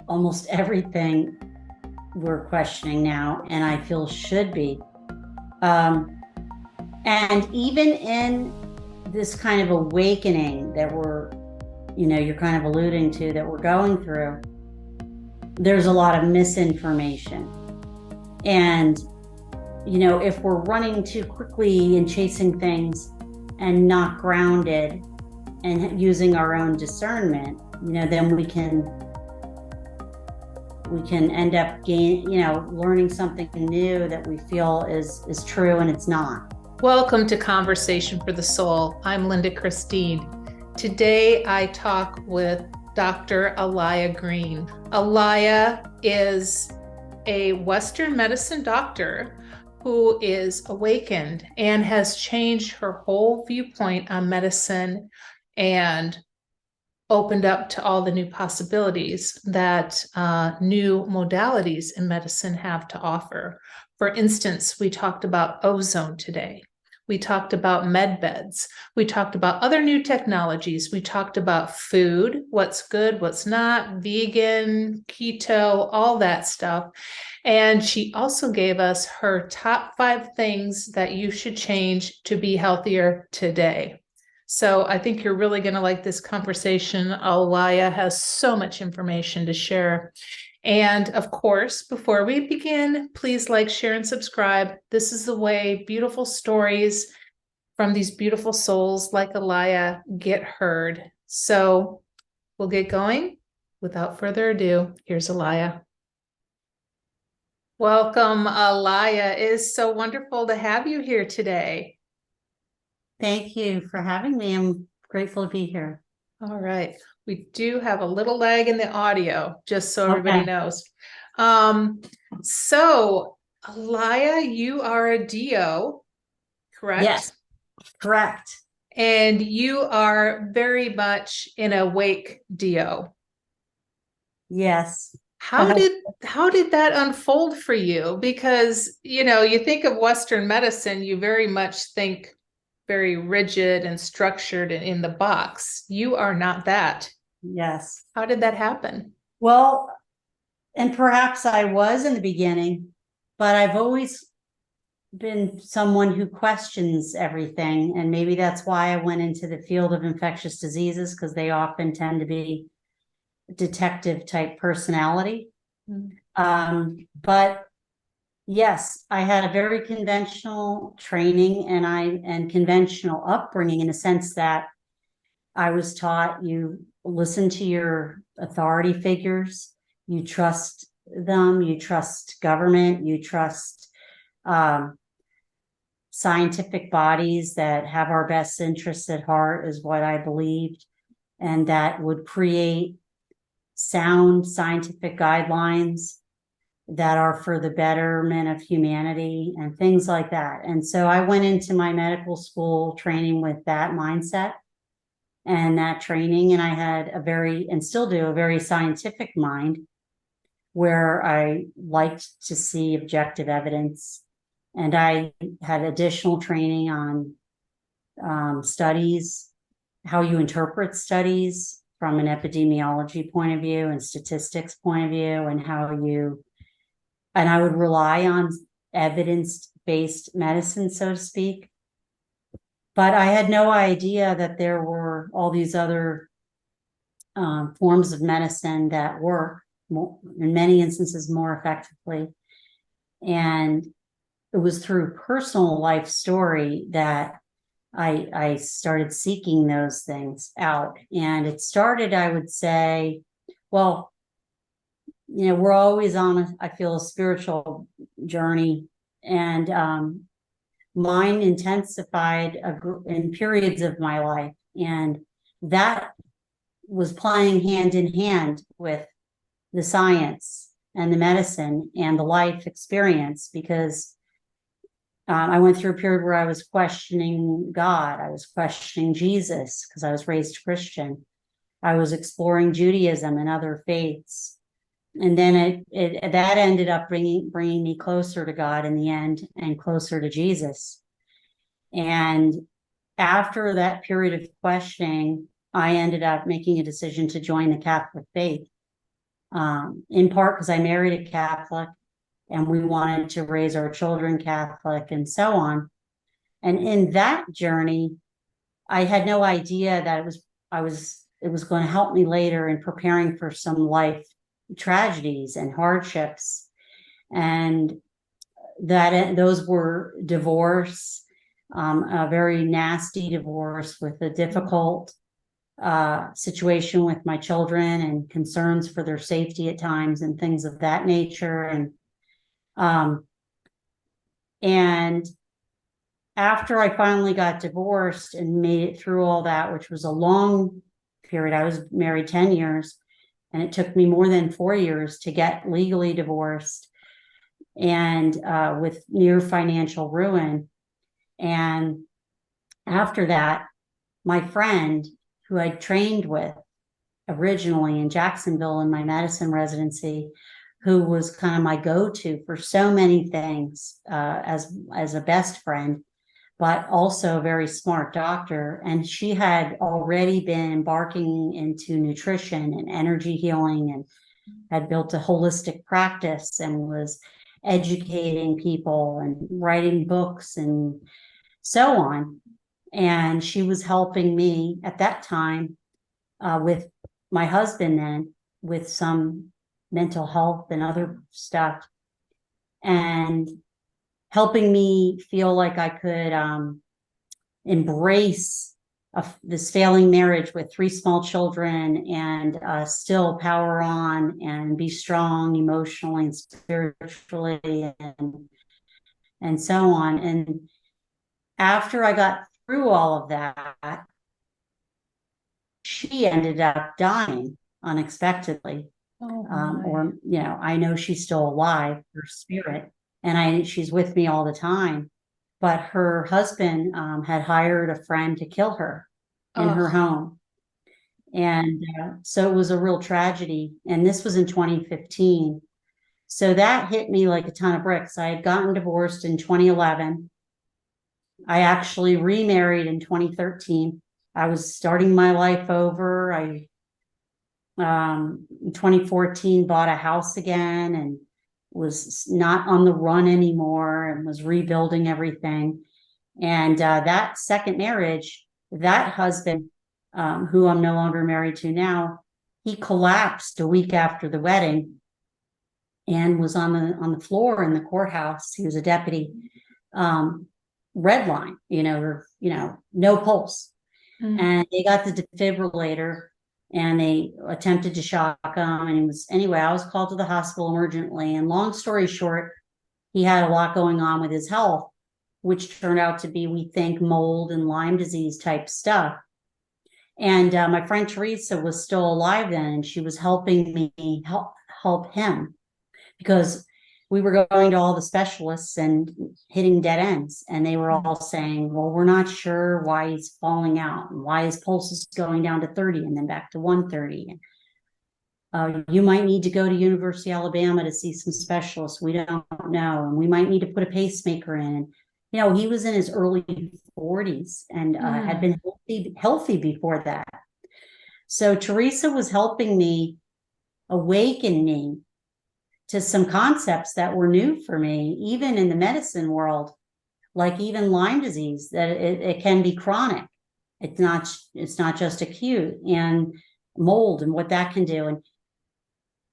almost everything we're questioning now, and I feel should be. Um, and even in this kind of awakening that you're kind of alluding to, that we're going through, there's a lot of misinformation. And, if we're running too quickly and chasing things and not grounded and using our own discernment, then we can end up learning something new that we feel is true and it's not. Welcome to Conversation for the Soul. I'm Linda Christine. Today I talk with Dr. Alaia Green. Alaia is a Western medicine doctor who is awakened and has changed her whole viewpoint on medicine and opened up to all the new possibilities that new modalities in medicine have to offer. For instance, we talked about ozone today. We talked about med beds. We talked about other new technologies. We talked about food, what's good, what's not, vegan, keto, all that stuff. And she also gave us her top 5 things that you should change to be healthier today. So I think you're really going to like this conversation. Alaia has so much information to share. And of course, before we begin, please like, share, and subscribe. This is the way beautiful stories from these beautiful souls like Alaia get heard. So we'll get going. Without further ado, here's Alaia. Welcome, Alaia. It is so wonderful to have you here today. Thank you for having me. I'm grateful to be here. All right. We do have a little lag in the audio, just so everybody knows. So, Alaia, you are a DO, correct? Yes, correct. And you are very much an awake DO. Yes. How did that unfold for you? Because, you think of Western medicine, you very much think very rigid and structured and in the box. You are not that. Yes. How did that happen? Well, and perhaps I was in the beginning, but I've always been someone who questions everything. And maybe that's why I went into the field of infectious diseases, because they often tend to be detective type personality. But yes, I had a very conventional training and conventional upbringing, in a sense that I was taught you listen to your authority figures, you trust them, you trust government, you trust scientific bodies that have our best interests at heart, is what I believed, and that would create sound scientific guidelines that are for the betterment of humanity and things like that. And so I went into my medical school training with that mindset and that training, and I had and still do, a very scientific mind, where I liked to see objective evidence. And I had additional training on studies, how you interpret studies from an epidemiology point of view and statistics point of view, and I would rely on evidence-based medicine, so to speak. But I had no idea that there were all these other forms of medicine that work in many instances more effectively. And it was through personal life story that I started seeking those things out. And it started, I would say, well, we're always on, I feel, a spiritual journey. And mine intensified in periods of my life. And that was playing hand in hand with the science and the medicine and the life experience, because I went through a period where I was questioning God. I was questioning Jesus because I was raised Christian. I was exploring Judaism and other faiths. And then that ended up bringing me closer to God in the end, and closer to Jesus. And after that period of questioning, I ended up making a decision to join the Catholic faith. in part because I married a Catholic and we wanted to raise our children Catholic and so on. And in that journey, I had no idea that it was going to help me later in preparing for some life tragedies and hardships. And those were divorce, a very nasty divorce with a difficult situation with my children and concerns for their safety at times and things of that nature. And after I finally got divorced and made it through all that, which was a long period, I was married 10 years, and it took me more than 4 years to get legally divorced, and with near financial ruin. And after that, my friend who I trained with originally in Jacksonville in my medicine residency, who was kind of my go-to for so many things, as a best friend, but also a very smart doctor. And she had already been embarking into nutrition and energy healing and had built a holistic practice and was educating people and writing books and so on. And she was helping me at that time with my husband then with some mental health and other stuff, and helping me feel like I could embrace this failing marriage with 3 small children and still power on and be strong emotionally and spiritually and so on. And after I got through all of that, she ended up dying unexpectedly. Or, I know she's still alive, her spirit, and she's with me all the time. But her husband had hired a friend to kill her in her home. And so it was a real tragedy. And this was in 2015. So that hit me like a ton of bricks. I had gotten divorced in 2011. I actually remarried in 2013. I was starting my life over. I in 2014 bought a house again and was not on the run anymore and was rebuilding everything. And that second marriage, that husband, who I'm no longer married to now, he collapsed a week after the wedding and was on the floor in the courthouse. He was a deputy. Red line, no pulse. And they got the defibrillator and they attempted to shock him. And anyway, I was called to the hospital emergently. And long story short, he had a lot going on with his health, which turned out to be, we think, mold and Lyme disease type stuff. And my friend Teresa was still alive then, and she was helping me help him, because we were going to all the specialists and hitting dead ends. And they were all saying, well, we're not sure why he's falling out and why his pulse is going down to 30 and then back to 130. You might need to go to University of Alabama to see some specialists. We don't know. And we might need to put a pacemaker in. And, he was in his early 40s and had been healthy before that. So Teresa was helping me awaken me to some concepts that were new for me, even in the medicine world, like even Lyme disease, that it can be chronic. It's not just acute, and mold and what that can do.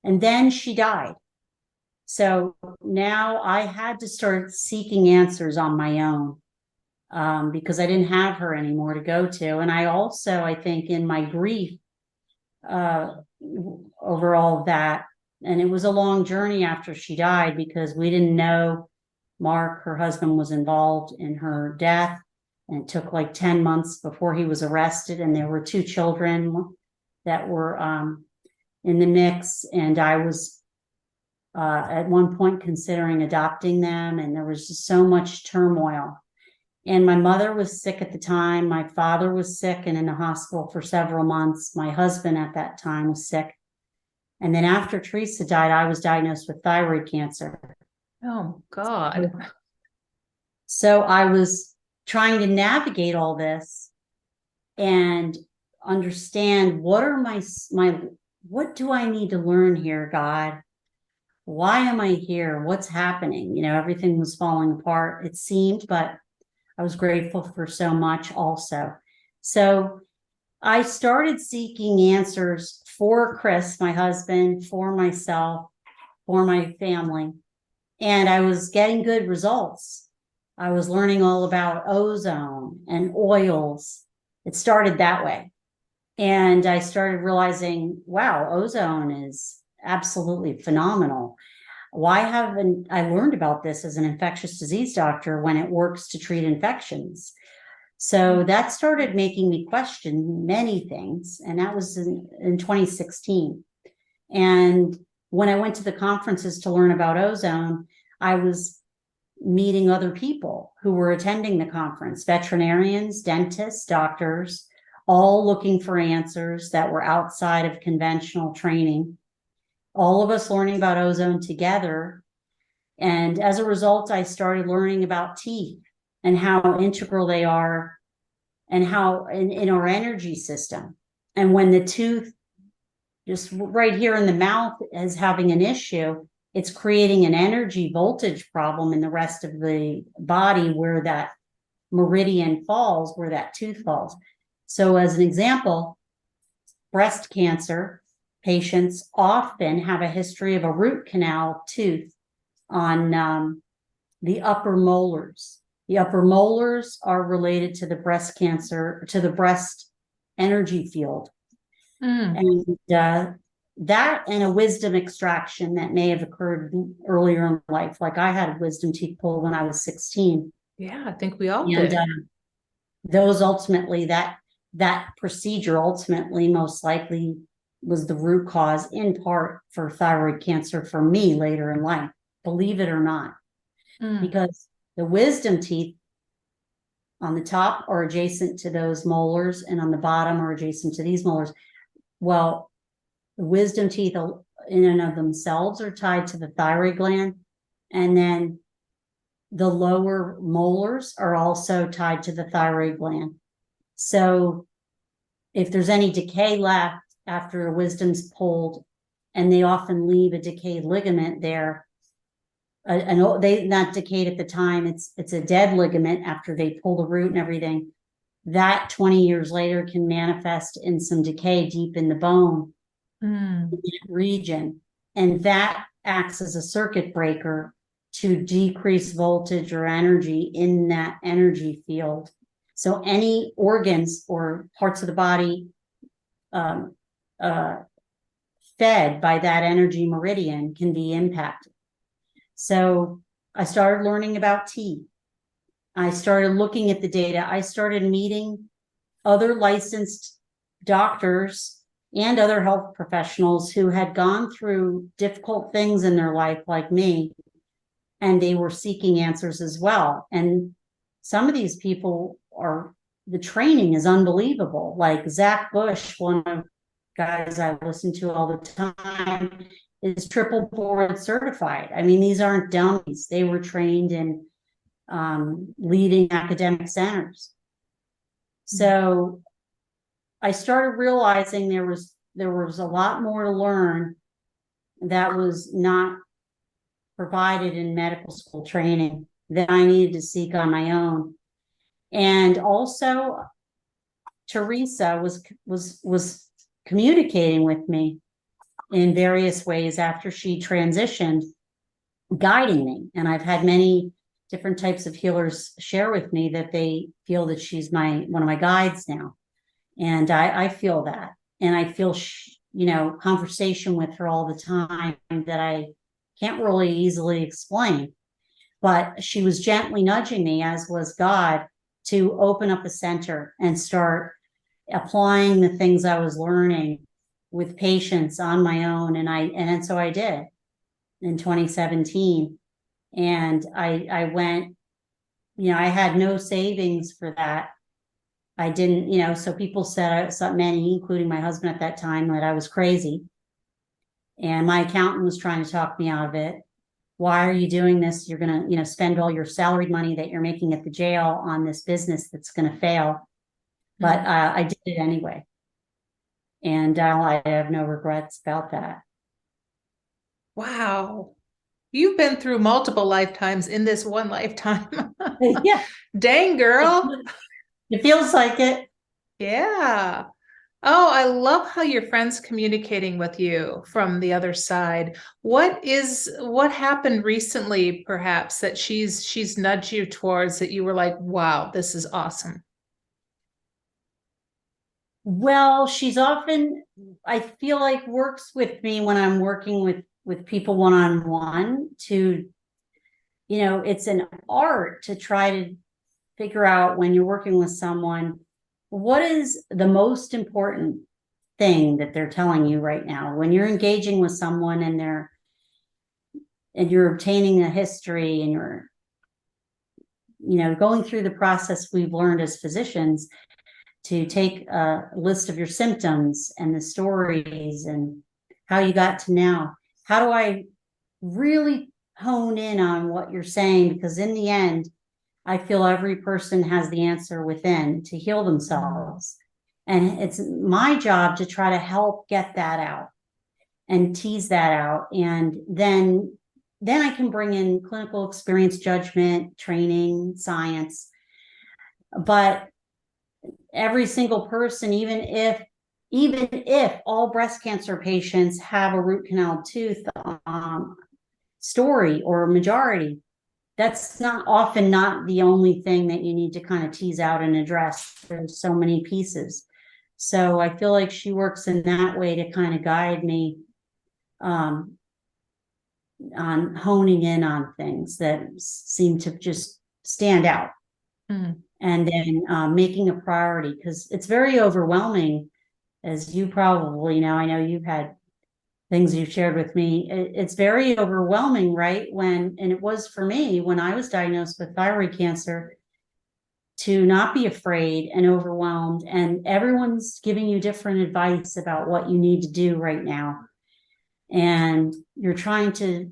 And then she died. So now I had to start seeking answers on my own, because I didn't have her anymore to go to. And I also, I think, in my grief over all of that, and it was a long journey after she died, because we didn't know Mark, her husband, was involved in her death. And it took like 10 months before he was arrested. And there were 2 children that were in the mix. And I was at one point considering adopting them. And there was just so much turmoil. And my mother was sick at the time. My father was sick and in the hospital for several months. My husband at that time was sick. And then after Teresa died, I was diagnosed with thyroid cancer. Oh, God. So I was trying to navigate all this and understand what are my what do I need to learn here, God? Why am I here? What's happening? Everything was falling apart, it seemed, but I was grateful for so much also. So I started seeking answers for Chris, my husband, for myself, for my family, and I was getting good results. I was learning all about ozone and oils. It started that way. And I started realizing, wow, ozone is absolutely phenomenal. Why haven't I learned about this as an infectious disease doctor when it works to treat infections? So that started making me question many things. And that was in 2016. And when I went to the conferences to learn about ozone, I was meeting other people who were attending the conference, veterinarians, dentists, doctors, all looking for answers that were outside of conventional training. All of us learning about ozone together. And as a result, I started learning about teeth and how integral they are and how in our energy system. And when the tooth just right here in the mouth is having an issue, it's creating an energy voltage problem in the rest of the body where that meridian falls, where that tooth falls. So as an example, breast cancer patients often have a history of a root canal tooth on the upper molars. The upper molars are related to the breast cancer, to the breast energy field. And that and a wisdom extraction that may have occurred earlier in life. Like I had a wisdom teeth pulled when I was 16. Yeah, I think we all And did. those ultimately, that procedure ultimately most likely was the root cause in part for thyroid cancer for me later in life, believe it or not. Because the wisdom teeth on the top are adjacent to those molars and on the bottom are adjacent to these molars. Well, the wisdom teeth in and of themselves are tied to the thyroid gland, and then the lower molars are also tied to the thyroid gland. So if there's any decay left after a wisdom's pulled, and they often leave a decayed ligament there, and they not decayed at the time, it's a dead ligament after they pull the root and everything, that 20 years later can manifest in some decay deep in the bone in that region. And that acts as a circuit breaker to decrease voltage or energy in that energy field. So any organs or parts of the body fed by that energy meridian can be impacted. So I started learning about teeth. I started looking at the data. I started meeting other licensed doctors and other health professionals who had gone through difficult things in their life like me, and they were seeking answers as well. And some of these people the training is unbelievable. Like Zach Bush, one of the guys I listen to all the time, is triple board certified. I mean, these aren't dummies. They were trained in leading academic centers. So I started realizing there was a lot more to learn that was not provided in medical school training that I needed to seek on my own. And also Teresa was communicating with me in various ways after she transitioned, guiding me. And I've had many different types of healers share with me that they feel that she's one of my guides now. And I feel that. And I feel, conversation with her all the time that I can't really easily explain. But she was gently nudging me, as was God, to open up a center and start applying the things I was learning with patients on my own. And so I did in 2017. And I went, I had no savings for that. I didn't, so people said, many, including my husband at that time, that I was crazy. And my accountant was trying to talk me out of it. Why are you doing this? You're going to, spend all your salaried money that you're making at the jail on this business that's going to fail. But I did it anyway. And I have no regrets about that. Wow. You've been through multiple lifetimes in this one lifetime. Yeah, Dang, girl. it feels like it. Yeah. Oh, I love how your friend's communicating with you from the other side. What happened recently, perhaps, that she's nudged you towards that you were like, wow, this is awesome. Well, she's often, I feel like, works with me when I'm working with people one-on-one to, it's an art to try to figure out when you're working with someone, what is the most important thing that they're telling you right now when you're engaging with someone and you're obtaining a history and you're going through the process we've learned as physicians to take a list of your symptoms and the stories and how you got to now. How do I really hone in on what you're saying? Because in the end, I feel every person has the answer within to heal themselves. And it's my job to try to help get that out and tease that out. And then I can bring in clinical experience, judgment, training, science. But every single person, even if all breast cancer patients have a root canal tooth story or majority, that's not the only thing that you need to kind of tease out and address. There's so many pieces. So I feel like she works in that way to kind of guide me on honing in on things that seem to just stand out. Mm. And then making a priority, because it's very overwhelming, as you probably know. I know you've had things you've shared with me. It's very overwhelming, right? And it was for me when I was diagnosed with thyroid cancer, to not be afraid and overwhelmed. And everyone's giving you different advice about what you need to do right now. And you're trying to,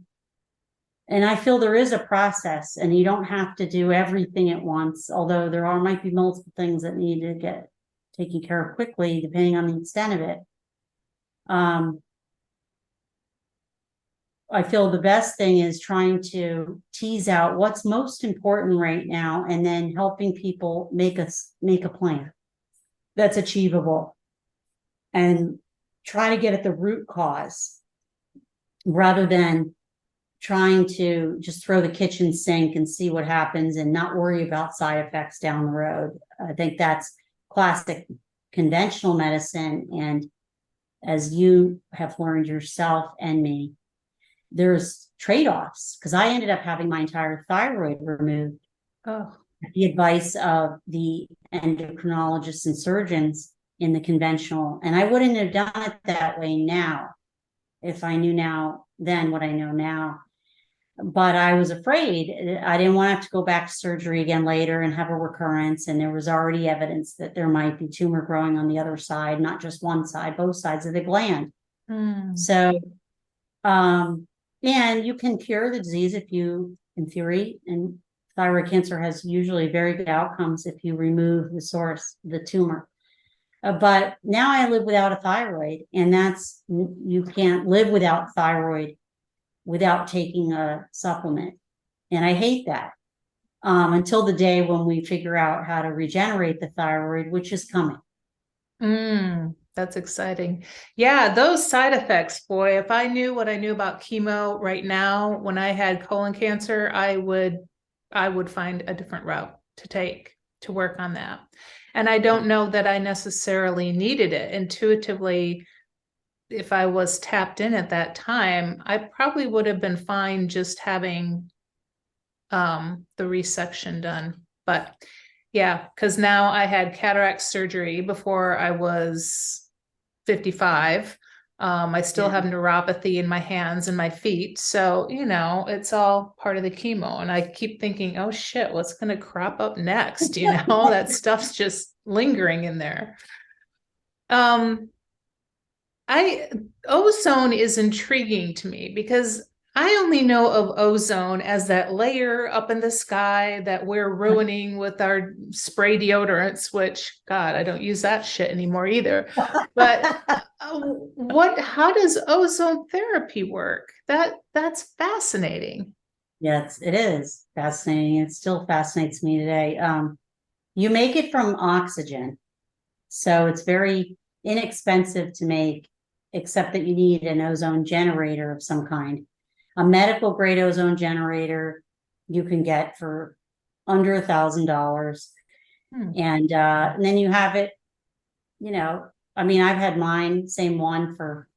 and I feel there is a process and you don't have to do everything at once, although might be multiple things that need to get taken care of quickly, depending on the extent of it. I feel the best thing is trying to tease out what's most important right now, and then helping people make a plan that's achievable and try to get at the root cause rather than trying to just throw the kitchen sink and see what happens and not worry about side effects down the road. I think that's classic conventional medicine. And as you have learned yourself and me, there's trade-offs, because I ended up having my entire thyroid removed. Oh. At the advice of the endocrinologists and surgeons in the conventional. And I wouldn't have done it that way now if I knew then what I know now. But I was afraid. I didn't want to have to go back to surgery again later and have a recurrence. And there was already evidence that there might be tumor growing on the other side, not just one side, both sides of the gland. So, and you can cure the disease if you, in theory, and thyroid cancer has usually very good outcomes if you remove the source, the tumor. But now I live without a thyroid, and you can't live without thyroid without taking a supplement. And I hate that until the day when we figure out how to regenerate the thyroid, which is coming. That's exciting. Yeah, those side effects, boy, if I knew what I knew about chemo right now, when I had colon cancer, I would find a different route to take to work on that. And I don't know that I necessarily needed it intuitively. If I was tapped in at that time, I probably would have been fine just having the resection done. But yeah, because now I had cataract surgery before I was 55. I still have neuropathy in my hands and my feet. So, it's all part of the chemo. And I keep thinking, oh shit, what's going to crop up next? That stuff's just lingering in there. Ozone is intriguing to me because I only know of ozone as that layer up in the sky that we're ruining with our spray deodorants, which, God, I don't use that shit anymore either. But how does ozone therapy work? That's fascinating. Yes, it is fascinating. It still fascinates me today. You make it from oxygen, so it's very inexpensive to make, except that you need an ozone generator of some kind. A medical grade ozone generator you can get for under $1,000. And then you have it, I mean, I've had mine, same one for,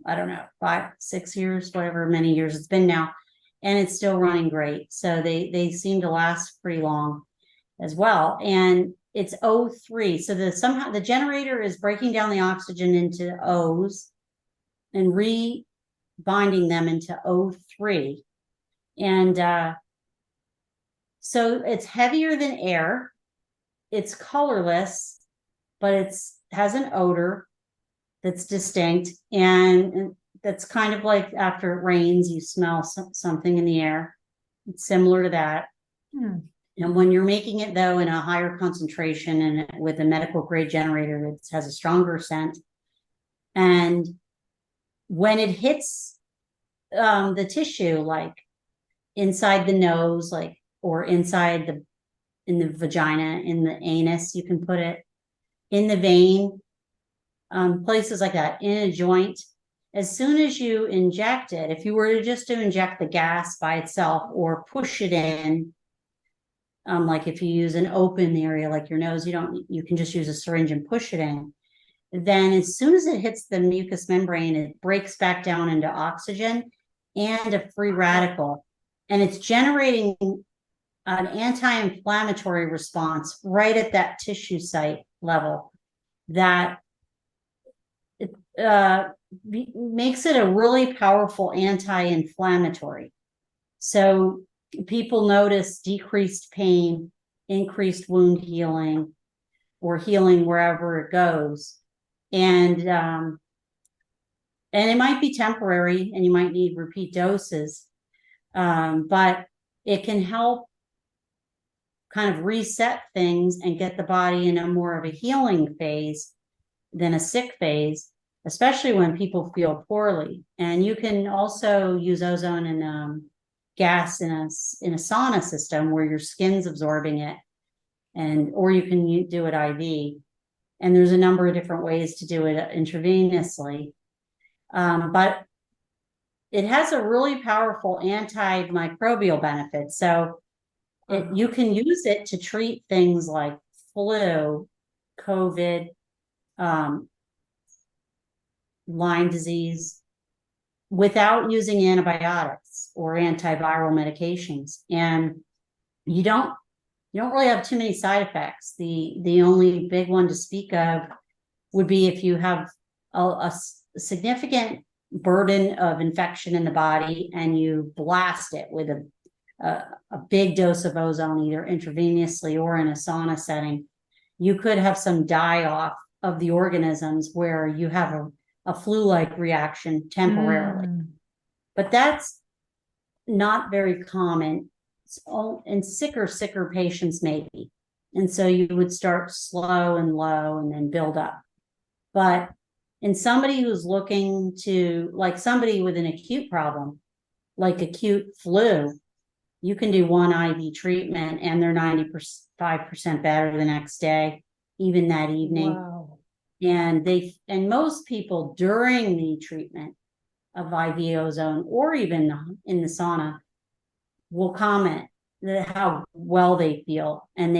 I don't know, 5, 6 years, whatever many years it's been now, and it's still running great. So they seem to last pretty long as well. And it's O3. So somehow the generator is breaking down the oxygen into O's and binding them into O3. And so it's heavier than air. It's colorless, but has an odor that's distinct. And that's kind of like after it rains, you smell something in the air. It's similar to that. And when you're making it, though, in a higher concentration and with a medical grade generator, it has a stronger scent. And when it hits the tissue, like inside the nose, or inside in the vagina, in the anus, you can put it in the vein, places like that, in a joint. As soon as you inject it, if you were to inject the gas by itself or push it in, like if you use an open area like your nose, you can just use a syringe and push it in. Then as soon as it hits the mucous membrane, it breaks back down into oxygen and a free radical. And it's generating an anti-inflammatory response right at that tissue site level that makes it a really powerful anti-inflammatory. So people notice decreased pain, increased wound healing, or healing wherever it goes. And it might be temporary and you might need repeat doses, but it can help kind of reset things and get the body in a more of a healing phase than a sick phase, especially when people feel poorly. And you can also use ozone and gas in a sauna system where your skin's absorbing it, or you can do it IV. And there's a number of different ways to do it intravenously. But it has a really powerful antimicrobial benefit. So you can use it to treat things like flu, COVID, Lyme disease, without using antibiotics or antiviral medications. And you don't really have too many side effects. The only big one to speak of would be if you have a significant burden of infection in the body and you blast it with a big dose of ozone, either intravenously or in a sauna setting. You could have some die-off of the organisms where you have a flu-like reaction temporarily. But that's not very common. In sicker patients, maybe. And so you would start slow and low and then build up. But in somebody who's looking to, like somebody with an acute problem, like acute flu, you can do one IV treatment and they're 95% better the next day, even that evening. Wow. And most people during the treatment of IV ozone or even in the sauna will comment how well they feel. And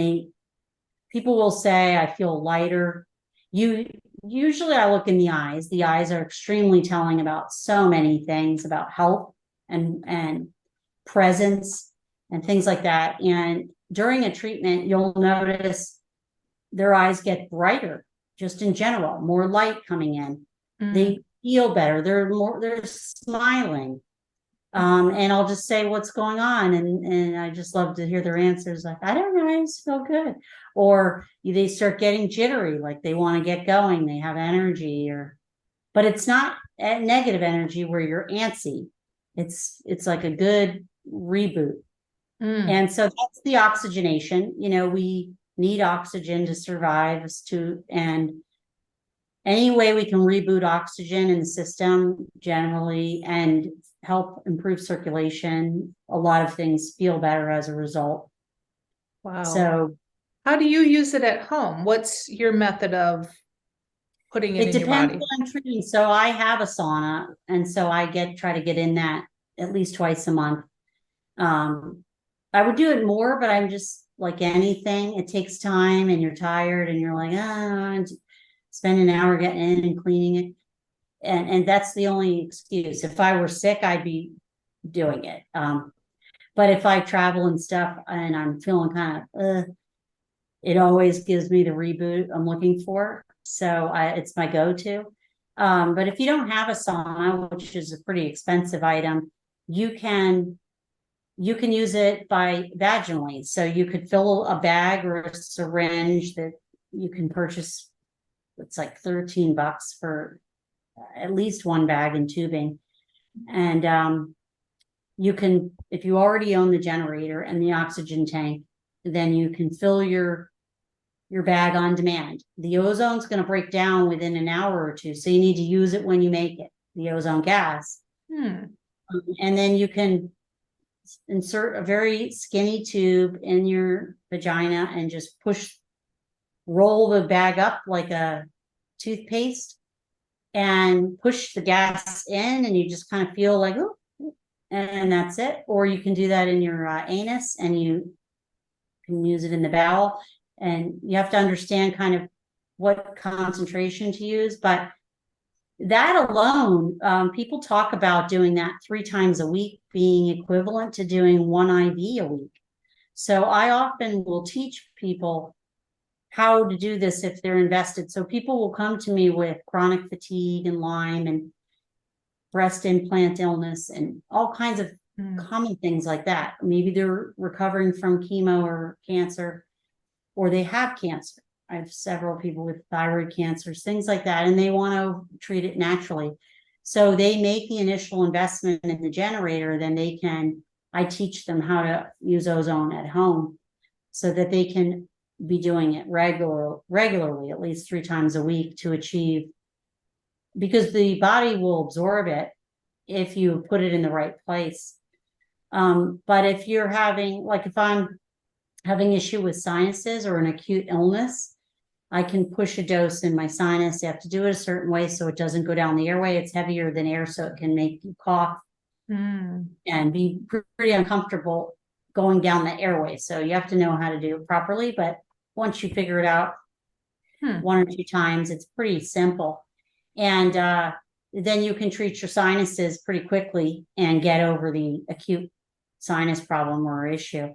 people will say, I feel lighter. Usually I look in the eyes. The eyes are extremely telling about so many things about health and presence and things like that. And during a treatment, you'll notice their eyes get brighter, just in general, more light coming in. They feel better. They're smiling. And I'll just say what's going on. And I just love to hear their answers. Like, I don't know, I just feel good. Or they start getting jittery, like they want to get going. They have energy but it's not negative energy where you're antsy. It's like a good reboot. Mm. And so that's the oxygenation. We need oxygen to survive, and any way we can reboot oxygen in the system generally and help improve circulation, a lot of things feel better as a result. Wow. So how do you use it at home? What's your method of putting it in your depends body? what I'm treating. So I have a sauna, and so I try to get in that at least twice a month. I would do it more, but I'm just like anything, it takes time and you're tired and you're like, spend an hour getting in and cleaning it. And that's the only excuse. If I were sick, I'd be doing it. But if I travel and stuff and I'm feeling kind of, it always gives me the reboot I'm looking for. So it's my go-to. But if you don't have a sauna, which is a pretty expensive item, you can use it by vaginally. So you could fill a bag or a syringe that you can purchase. It's like $13 for at least one bag and tubing. And you can, if you already own the generator and the oxygen tank, then you can fill your bag on demand. The ozone's going to break down within an hour or two, so you need to use it when you make it, the ozone gas. And then you can insert a very skinny tube in your vagina and just roll the bag up like a toothpaste and push the gas in, and you just kind of feel like, oh, and that's it. Or you can do that in your anus, and you can use it in the bowel. And you have to understand kind of what concentration to use. But that alone, people talk about doing that 3 times a week being equivalent to doing 1 IV a week. So I often will teach people how to do this if they're invested. So people will come to me with chronic fatigue and Lyme and breast implant illness and all kinds of common things like that. Maybe they're recovering from chemo or cancer, or they have cancer. I have several people with thyroid cancers, things like that, and they want to treat it naturally. So they make the initial investment in the generator, then I teach them how to use ozone at home so that they can be doing it regularly, at least 3 times a week to achieve, because the body will absorb it if you put it in the right place. But if you're if I'm having issue with sinuses or an acute illness, I can push a dose in my sinus. You have to do it a certain way so it doesn't go down the airway. It's heavier than air, so it can make you cough and be pretty uncomfortable going down the airway. So you have to know how to do it properly. But once you figure it out 1 or 2 times, it's pretty simple. And then you can treat your sinuses pretty quickly and get over the acute sinus problem or issue.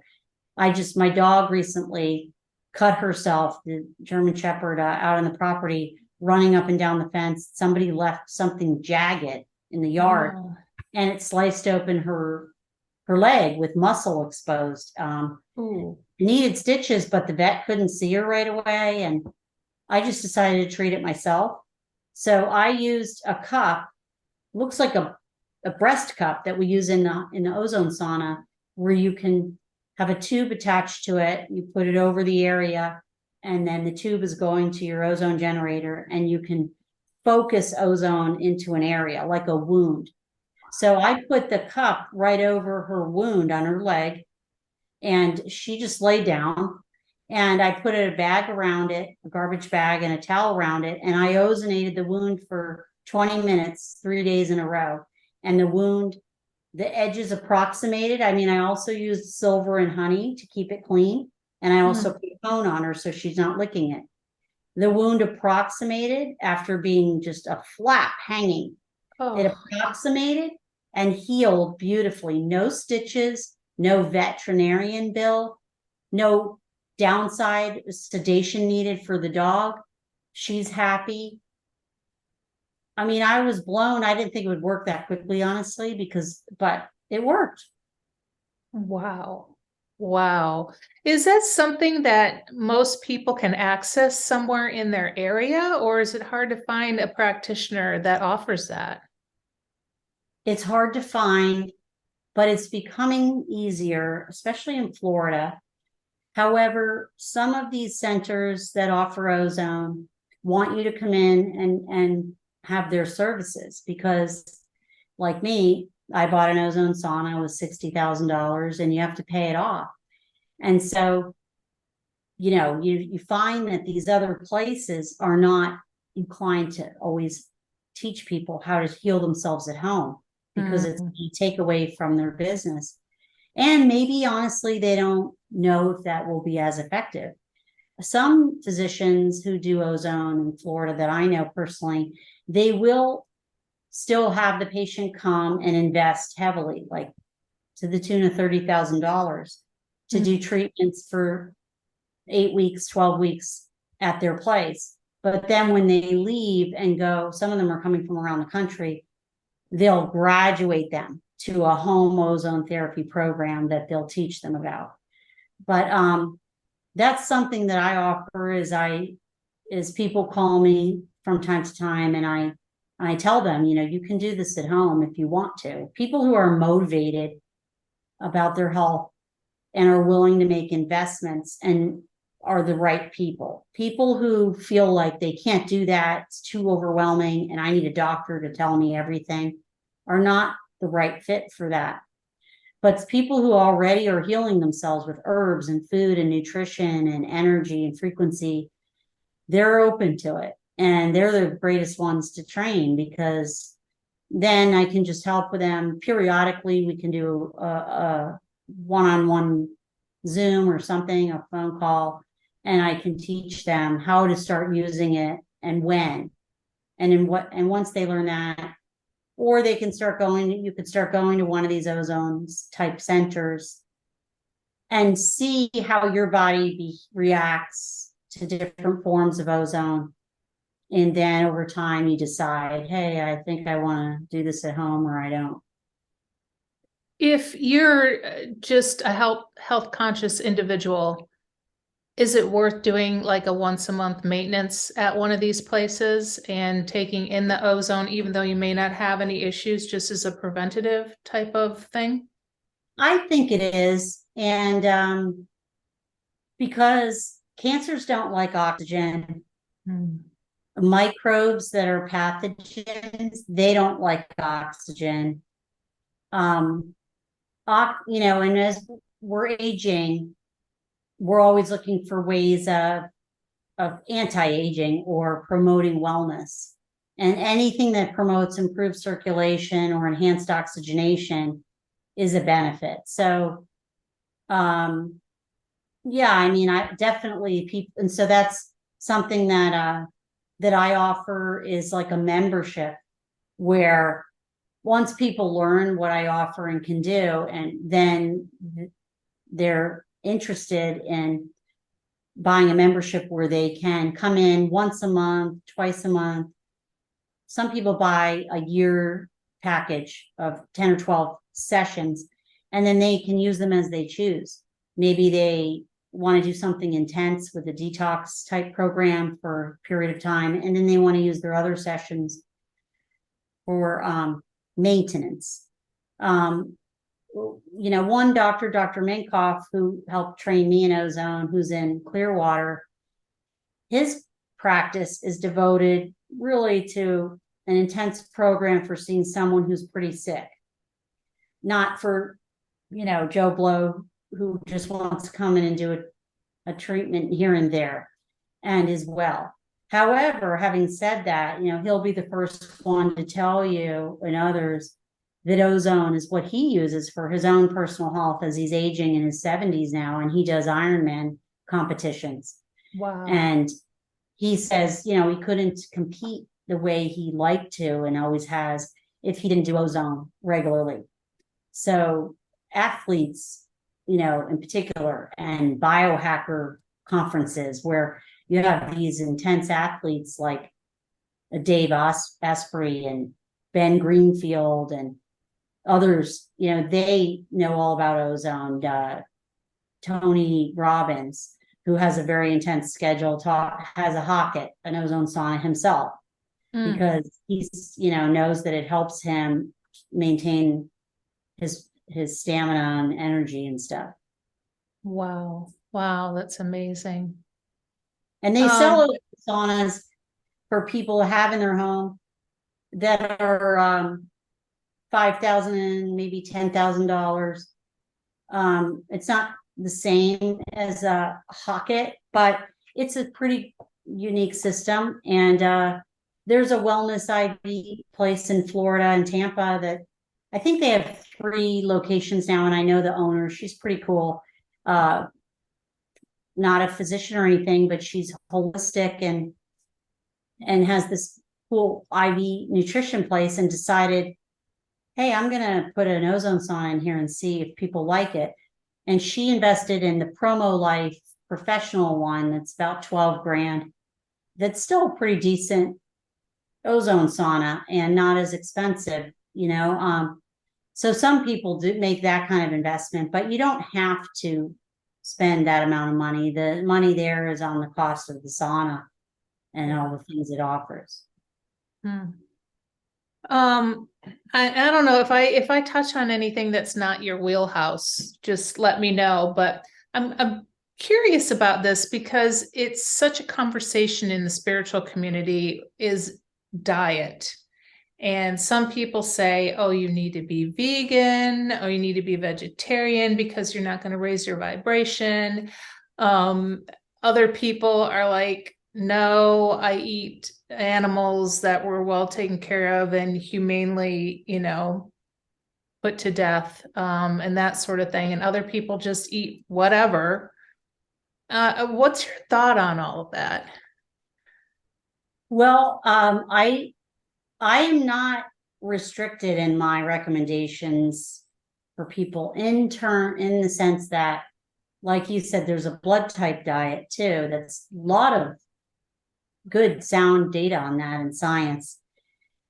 My dog recently cut herself, the German Shepherd, out on the property, running up and down the fence. Somebody left something jagged in the yard, and it sliced open her leg with muscle exposed. Needed stitches, but the vet couldn't see her right away, and I just decided to treat it myself. So I used a cup, looks like a breast cup that we use in the ozone sauna, where you can have a tube attached to it. You put it over the area, and then the tube is going to your ozone generator, and you can focus ozone into an area like a wound. So I put the cup right over her wound on her leg, and she just laid down, and I put a bag around it, a garbage bag and a towel around it, and I ozonated the wound for 20 minutes, 3 days in a row. And the edges approximated. I mean, I also used silver and honey to keep it clean. And I also put a cone on her so she's not licking it. The wound approximated after being just a flap hanging. It approximated and healed beautifully. No stitches, no veterinarian bill, no downside sedation needed for the dog. She's happy. I mean, I was blown. I didn't think it would work that quickly, honestly, but it worked. Wow. Wow. Is that something that most people can access somewhere in their area, or is it hard to find a practitioner that offers that? It's hard to find, but it's becoming easier, especially in Florida. However, some of these centers that offer ozone want you to come in and have their services because, like me, I bought an ozone sauna. It was $60,000 and you have to pay it off. And so, you find that these other places are not inclined to always teach people how to heal themselves at home because it's a take away from their business. And maybe honestly, they don't know if that will be as effective. Some physicians who do ozone in Florida that I know personally, they will still have the patient come and invest heavily, like to the tune of $30,000 to do treatments for 8 weeks, 12 weeks at their place. But then when they leave and go, some of them are coming from around the country, they'll graduate them to a home ozone therapy program that they'll teach them about. But that's something that I offer is people call me from time to time and I tell them, you can do this at home if you want to. People who are motivated about their health and are willing to make investments and are the right people. People who feel like they can't do that, it's too overwhelming, and I need a doctor to tell me everything, are not the right fit for that. But people who already are healing themselves with herbs and food and nutrition and energy and frequency, they're open to it. And they're the greatest ones to train because then I can just help with them periodically. We can do a one-on-one Zoom or something, a phone call, and I can teach them how to start using it and when, and once they learn that, or they can start going, you could start going to one of these ozone type centers and see how your body reacts to different forms of ozone. And then over time you decide, hey, I think I want to do this at home or I don't. If you're just a health conscious individual, is it worth doing like a once a month maintenance at one of these places and taking in the ozone, even though you may not have any issues, just as a preventative type of thing? I think it is. And because cancers don't like oxygen, microbes that are pathogens, they don't like oxygen. And as we're aging, we're always looking for ways of anti-aging or promoting wellness. And anything that promotes improved circulation or enhanced oxygenation is a benefit. So, I definitely people, and so that's something that I offer is like a membership where once people learn what I offer and can do, and then they're interested in buying a membership where they can come in once a month, twice a month. Some people buy a year package of 10 or 12 sessions, and then they can use them as they choose. Maybe they want to do something intense with a detox type program for a period of time, and then they want to use their other sessions for maintenance. One doctor, Dr. Minkoff, who helped train me in ozone, who's in Clearwater, his practice is devoted really to an intense program for seeing someone who's pretty sick, not for, Joe Blow who just wants to come in and do a treatment here and there and is well. However, having said that, he'll be the first one to tell you and others that ozone is what he uses for his own personal health as he's aging in his 70s now, and he does Ironman competitions. Wow. And he says, he couldn't compete the way he liked to and always has if he didn't do ozone regularly. So athletes, in particular, and biohacker conferences where you have these intense athletes like Dave Asprey and Ben Greenfield and others, they know all about ozone. Tony Robbins, who has a very intense schedule, has a Hocket, an ozone sauna himself, because he's, knows that it helps him maintain his stamina and energy and stuff. Wow. Wow. That's amazing. And they sell saunas for people to have in their home that are $5,000, maybe $10,000. It's not the same as a Hocket, but it's a pretty unique system. And there's a wellness IV place in Florida and Tampa that I think they have 3 locations now, and I know the owner. She's pretty cool. Not a physician or anything, but she's holistic and has this cool IV nutrition place, and decided, hey, I'm gonna put an ozone sauna in here and see if people like it. And she invested in the Promo Life professional one that's about 12 grand. That's still a pretty decent ozone sauna and not as expensive, you know. So some people do make that kind of investment, but you don't have to spend that amount of money. The money there is on the cost of the sauna and all the things it offers. I don't know if I touch on anything that's not your wheelhouse, just let me know. But I'm curious about this because it's such a conversation in the spiritual community is diet. And some people say, oh, you need to be vegan, or you need to be vegetarian because you're not going to raise your vibration. Other people are like, no, I eat animals that were well taken care of and humanely, you know, put to death, and that sort of thing. And other people just eat whatever. What's your thought on all of that? Well, I am not restricted in my recommendations for people in the sense that, like you said, there's a blood type diet too. That's a lot of good sound data on that in science.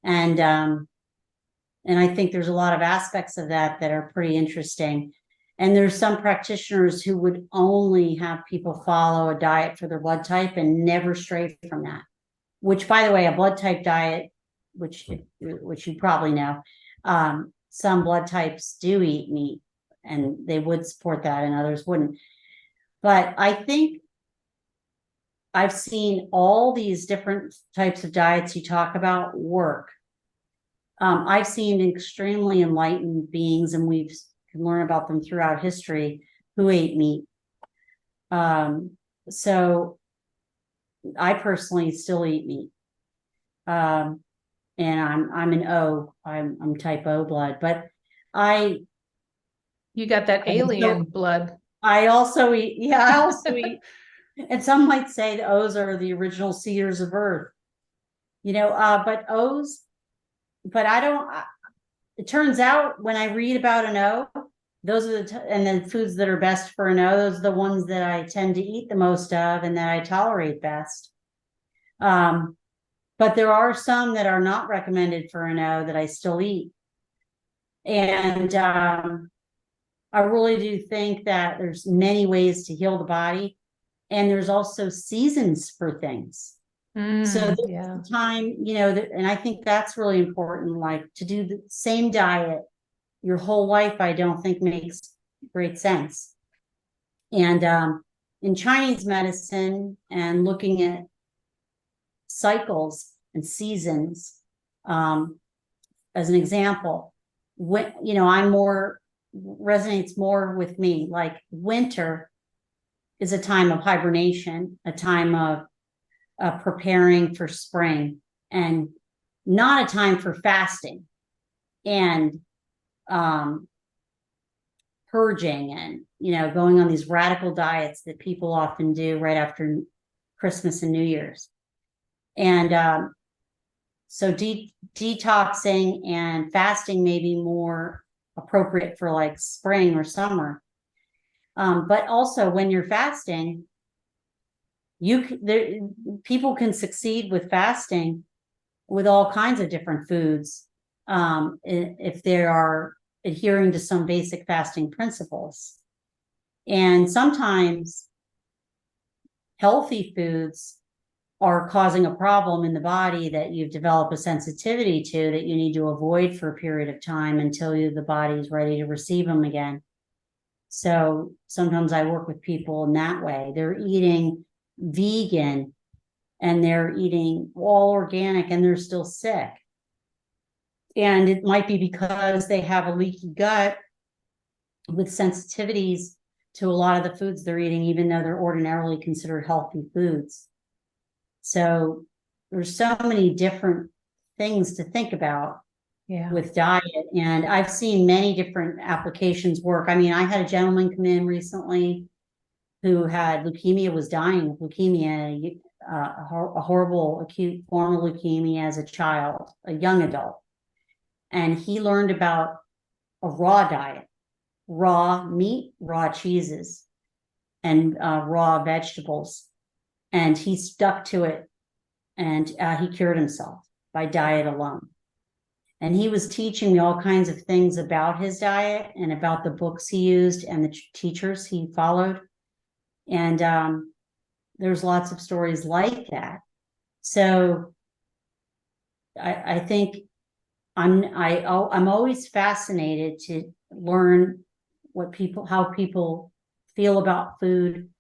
And I think there's a lot of aspects of that that are pretty interesting. And there's some practitioners who would only have people follow a diet for their blood type and never stray from that. Which, by the way, a blood type diet, which you probably know, some blood types do eat meat, and they would support that, and others wouldn't. But I think I've seen all these different types of diets you talk about work. I've seen extremely enlightened beings, and we can learn about them throughout history, who ate meat. So I personally still eat meat. And I'm an O. I'm type O blood, but You got that alien blood. I also eat. Yeah, I also eat. And some might say the O's are the original seers of Earth, you know. But O's, but I don't. It turns out when I read about an O, those are and the foods that are best for an O. Those are the ones that I tend to eat the most of and that I tolerate best. But there are some that are not recommended for an O that I still eat. And I really do think that there's many ways to heal the body. And there's also seasons for things. So there's time, you know, and I think that's really important, like to do the same diet your whole life, I don't think makes great sense. And in Chinese medicine and looking at cycles and seasons, as an example, when, you know, resonates more with me, like winter is a time of hibernation, a time of preparing for spring, and not a time for fasting and purging and, you know, going on these radical diets that people often do right after Christmas and New Year's. And so detoxing and fasting may be more appropriate for like spring or summer. But also when you're fasting, people can succeed with fasting with all kinds of different foods, if they are adhering to some basic fasting principles. And sometimes healthy foods are causing a problem in the body that you've developed a sensitivity to that you need to avoid for a period of time until the body is ready to receive them again. So sometimes I work with people in that way. They're eating vegan and they're eating all organic and they're still sick. And it might be because they have a leaky gut with sensitivities to a lot of the foods they're eating, even though they're ordinarily considered healthy foods. So there's so many different things to think about with diet. And I've seen many different applications work. I mean, I had a gentleman come in recently who had leukemia, was dying of leukemia, a horrible acute form of leukemia as a child, a young adult. And he learned about a raw diet, raw meat, raw cheeses, and raw vegetables. And he stuck to it, and he cured himself by diet alone. And he was teaching me all kinds of things about his diet and about the books he used and the teachers he followed. And there's lots of stories like that. So I think I'm always fascinated to learn how people feel about food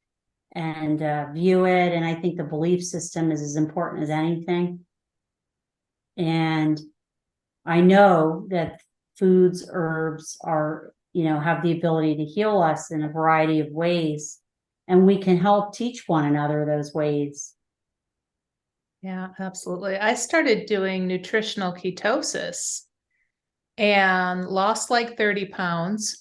and view it. And I think the belief system is as important as anything. And I know that foods, herbs are, have the ability to heal us in a variety of ways. And we can help teach one another those ways. Yeah, absolutely. I started doing nutritional ketosis and lost like 30 pounds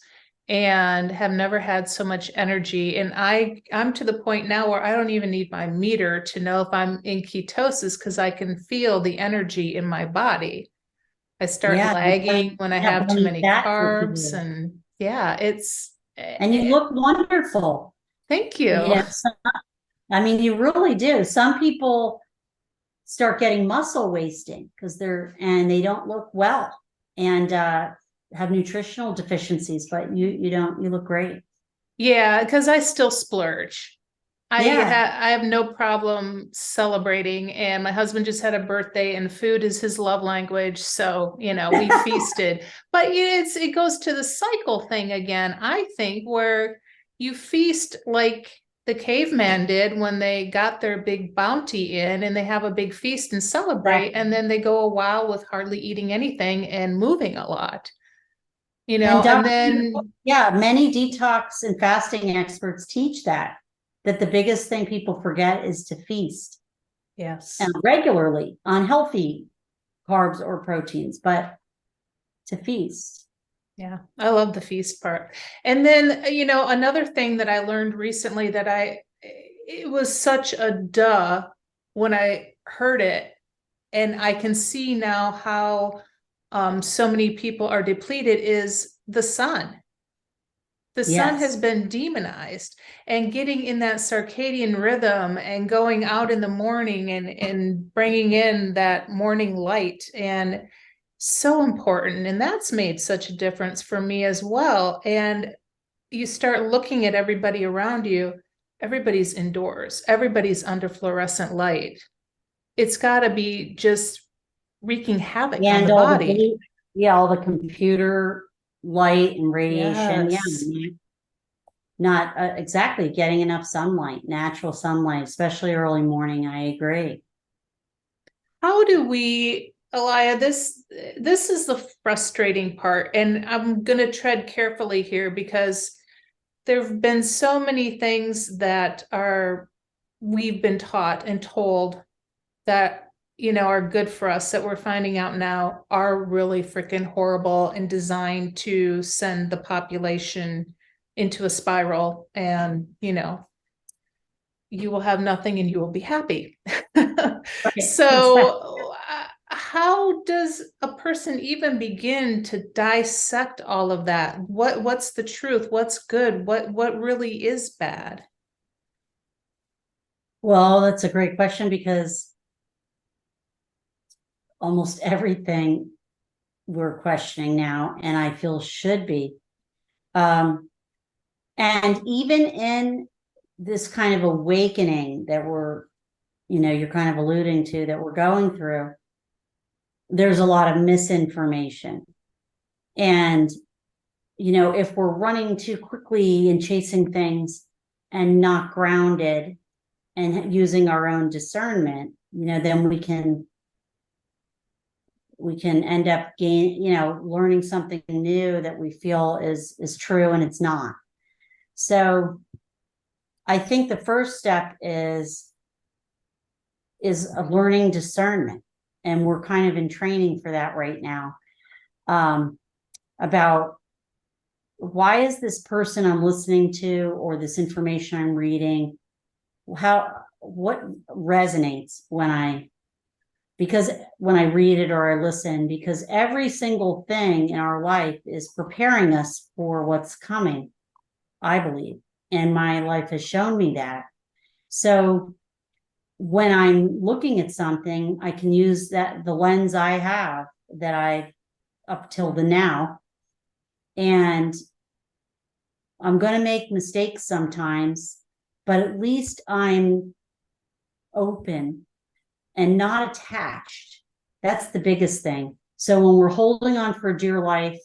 and have never had so much energy. And I'm to the point now where I don't even need my meter to know if I'm in ketosis because I can feel the energy in my body. I start lagging when I have too many carbs, and and you look wonderful. Thank you. I mean, you really do. Some people start getting muscle wasting because they don't look well and have nutritional deficiencies, but you don't, you look great. Yeah, because I still splurge. I have no problem celebrating, and my husband just had a birthday and food is his love language. So, we feasted, but it goes to the cycle thing again, I think, where you feast like the caveman did when they got their big bounty in and they have a big feast and celebrate. And then they go a while with hardly eating anything and moving a lot, and then. Yeah, many detox and fasting experts teach that the biggest thing people forget is to feast. Yes. And regularly on healthy carbs or proteins, but to feast. Yeah, I love the feast part. And then, another thing that I learned recently it was such a duh when I heard it. And I can see now how so many people are depleted is the sun. The sun has been demonized, and getting in that circadian rhythm and going out in the morning and bringing in that morning light, and so important. And that's made such a difference for me as well. And you start looking at everybody around you, everybody's indoors, everybody's under fluorescent light. It's got to be just wreaking havoc on the body. All the computer light and radiation. Not exactly getting enough sunlight, natural sunlight, especially early morning. I agree. How do we, Alaia, this is the frustrating part, and I'm going to tread carefully here because there have been so many things that we've been taught and told that are good for us that we're finding out now are really freaking horrible and designed to send the population into a spiral, and you will have nothing and you will be happy. So how does a person even begin to dissect all of that? What's the truth? What's good? What really is bad? Well, that's a great question because almost everything we're questioning now, and I feel should be. And even in this kind of awakening that we're you're kind of alluding to that we're going through, there's a lot of misinformation. And, if we're running too quickly and chasing things and not grounded and using our own discernment, then we can end up learning something new that we feel is true and it's not. So I think the first step is a learning discernment. And we're kind of in training for that right now. About why is this person I'm listening to or this information I'm reading, what resonates when I read it or I listen, because every single thing in our life is preparing us for what's coming, I believe. And my life has shown me that. So when I'm looking at something, I can use the lens I have that I up till the now. And I'm going to make mistakes sometimes, but at least I'm open and not attached. That's the biggest thing. So when we're holding on for dear life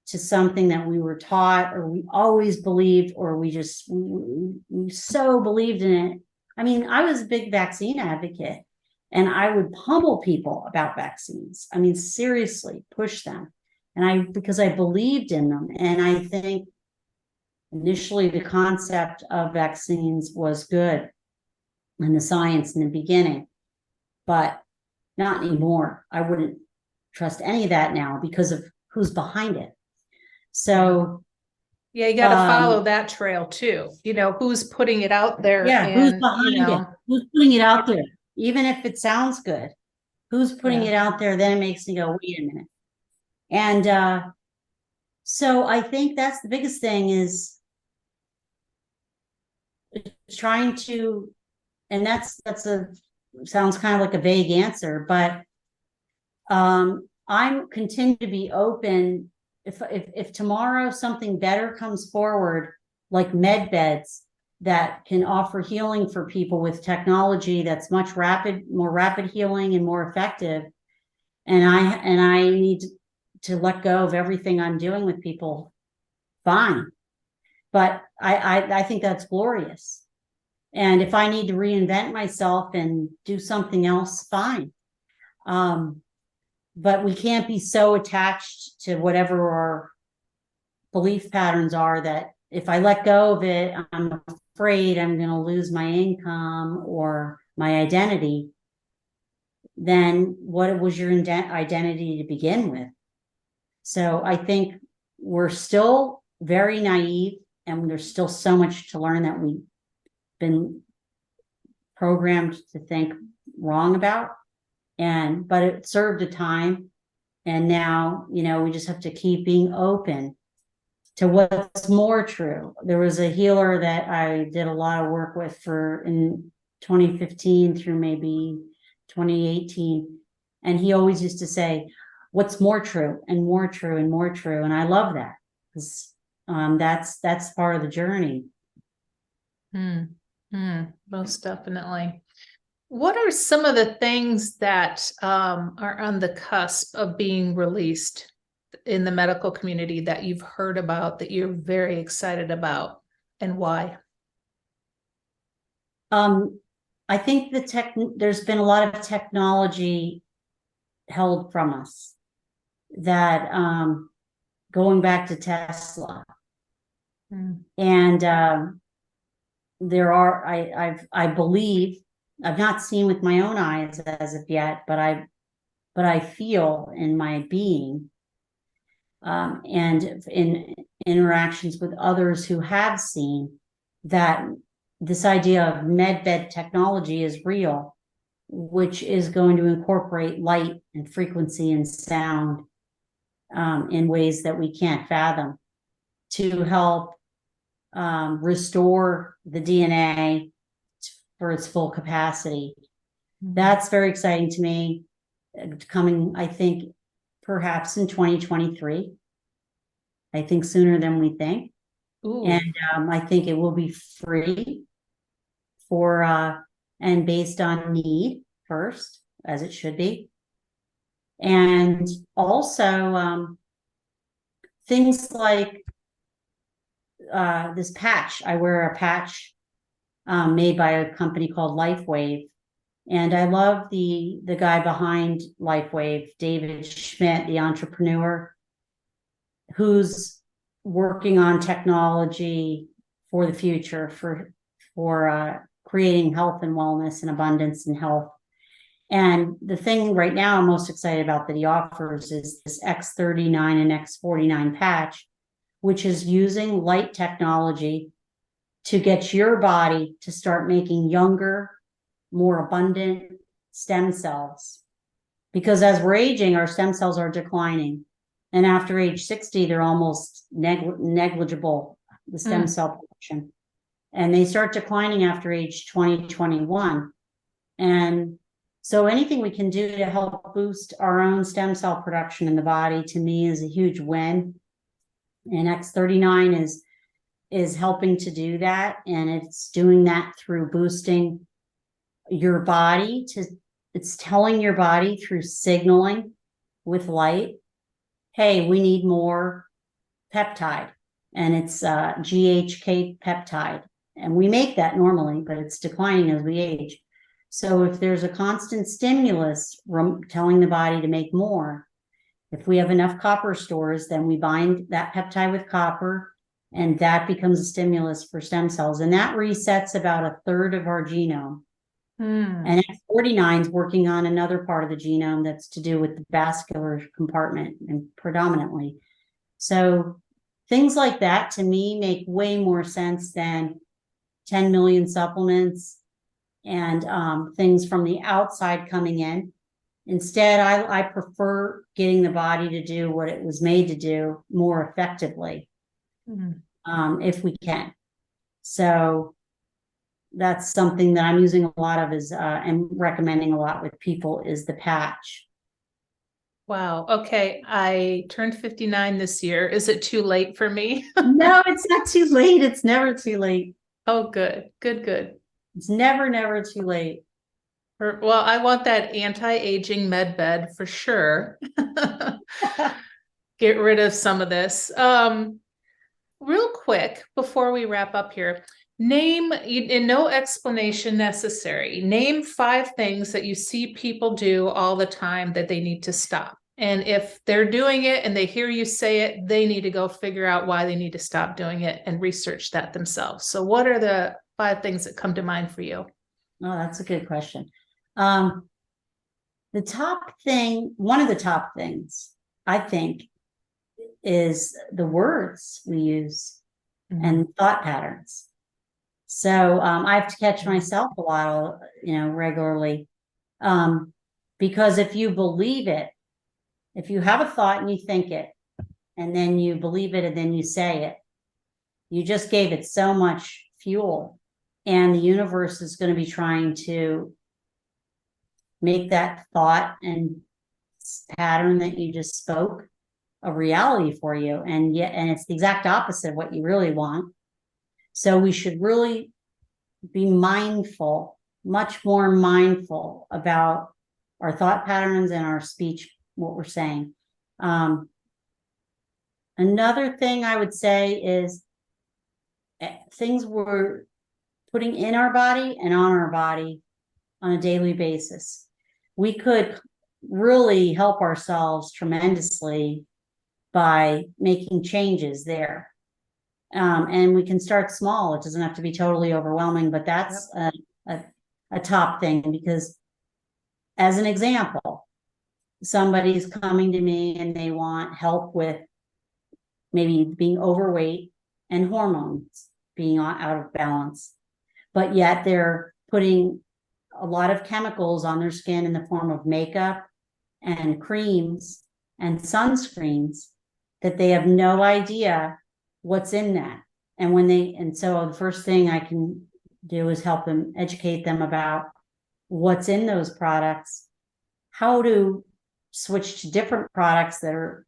to something that we were taught or we always believed, or we so believed in it. I mean, I was a big vaccine advocate and I would pummel people about vaccines. I mean, seriously, push them. And because I believed in them. And I think initially the concept of vaccines was good and the science in the beginning, but not anymore. I wouldn't trust any of that now because of who's behind it. So yeah, you got to follow that trail too. Who's putting it out there? Yeah, and, who's behind it? Who's putting it out there? Even if it sounds good, who's putting it out there? Then it makes me go, wait a minute. And so I think that's the biggest thing is trying to, and that's sounds kind of like a vague answer, but I'm continue to be open. If tomorrow something better comes forward, like med beds that can offer healing for people with technology that's more rapid healing and more effective, and I need to let go of everything I'm doing with people, fine. But I think that's glorious. And if I need to reinvent myself and do something else, fine. But we can't be so attached to whatever our belief patterns are that if I let go of it, I'm afraid I'm going to lose my income or my identity. Then what was your identity to begin with? So I think we're still very naive and there's still so much to learn that we've been programmed to think wrong about. But it served a time. And now, we just have to keep being open to what's more true. There was a healer that I did a lot of work with in 2015 through maybe 2018. And he always used to say, what's more true and more true and more true. And I love that because that's part of the journey. Most definitely. What are some of the things that are on the cusp of being released in the medical community that you've heard about that you're very excited about, and why? I think there's been a lot of technology held from us that going back to Tesla. And I believe, I've not seen with my own eyes as of yet, but I feel in my being, and in interactions with others who have seen, that this idea of medbed technology is real, which is going to incorporate light and frequency and sound in ways that we can't fathom to help restore the DNA for its full capacity. That's very exciting to me. Coming, I think, perhaps in 2023. I think sooner than we think. Ooh. And I think it will be free for and based on need first, as it should be. And also things like this patch. I wear a patch made by a company called LifeWave. And I love the guy behind LifeWave, David Schmidt, the entrepreneur, who's working on technology for the future, for creating health and wellness and abundance and health. And the thing right now I'm most excited about that he offers is this X39 and X49 patch, which is using light technology to get your body to start making younger, more abundant stem cells. Because as we're aging, our stem cells are declining. And after age 60, they're almost negligible, the stem cell production. And they start declining after age 20, 21. And so anything we can do to help boost our own stem cell production in the body, to me, is a huge win. And X39 is helping to do that. And it's doing that through boosting your body it's telling your body through signaling with light, hey, we need more peptide. And it's GHK peptide. And we make that normally, but it's declining as we age. So if there's a constant stimulus telling the body to make more, if we have enough copper stores, then we bind that peptide with copper, and that becomes a stimulus for stem cells. And that resets about a third of our genome. And X49 is working on another part of the genome that's to do with the vascular compartment, and predominantly. So things like that, to me, make way more sense than 10 million supplements and things from the outside coming in. Instead, I prefer getting the body to do what it was made to do more effectively, if we can. So that's something that I'm using a lot of and recommending a lot with people is the patch. Wow. Okay. I turned 59 this year. Is it too late for me? No, it's not too late. It's never too late. Oh, good. Good. It's never too late. Well, I want that anti-aging med bed for sure. Get rid of some of this. Real quick, before we wrap up here, name, in no explanation necessary, name 5 things that you see people do all the time that they need to stop. And if they're doing it and they hear you say it, they need to go figure out why they need to stop doing it and research that themselves. So what are the 5 things that come to mind for you? Oh, that's a good question. One of the top things, I think, is the words we use and thought patterns. So I have to catch myself a lot, regularly, because if you believe it, if you have a thought and you think it, and then you believe it and then you say it, you just gave it so much fuel, and the universe is going to be trying to make that thought and pattern that you just spoke a reality for you. And it's the exact opposite of what you really want. So we should really be mindful, much more mindful about our thought patterns and our speech, what we're saying. Another thing I would say is things we're putting in our body and on our body on a daily basis. We could really help ourselves tremendously by making changes there. And we can start small. It doesn't have to be totally overwhelming, but that's a top thing, because as an example, somebody's coming to me and they want help with maybe being overweight and hormones being out of balance, but yet they're putting a lot of chemicals on their skin in the form of makeup and creams and sunscreens that they have no idea what's in that. And so the first thing I can do is help them, educate them about what's in those products, how to switch to different products that are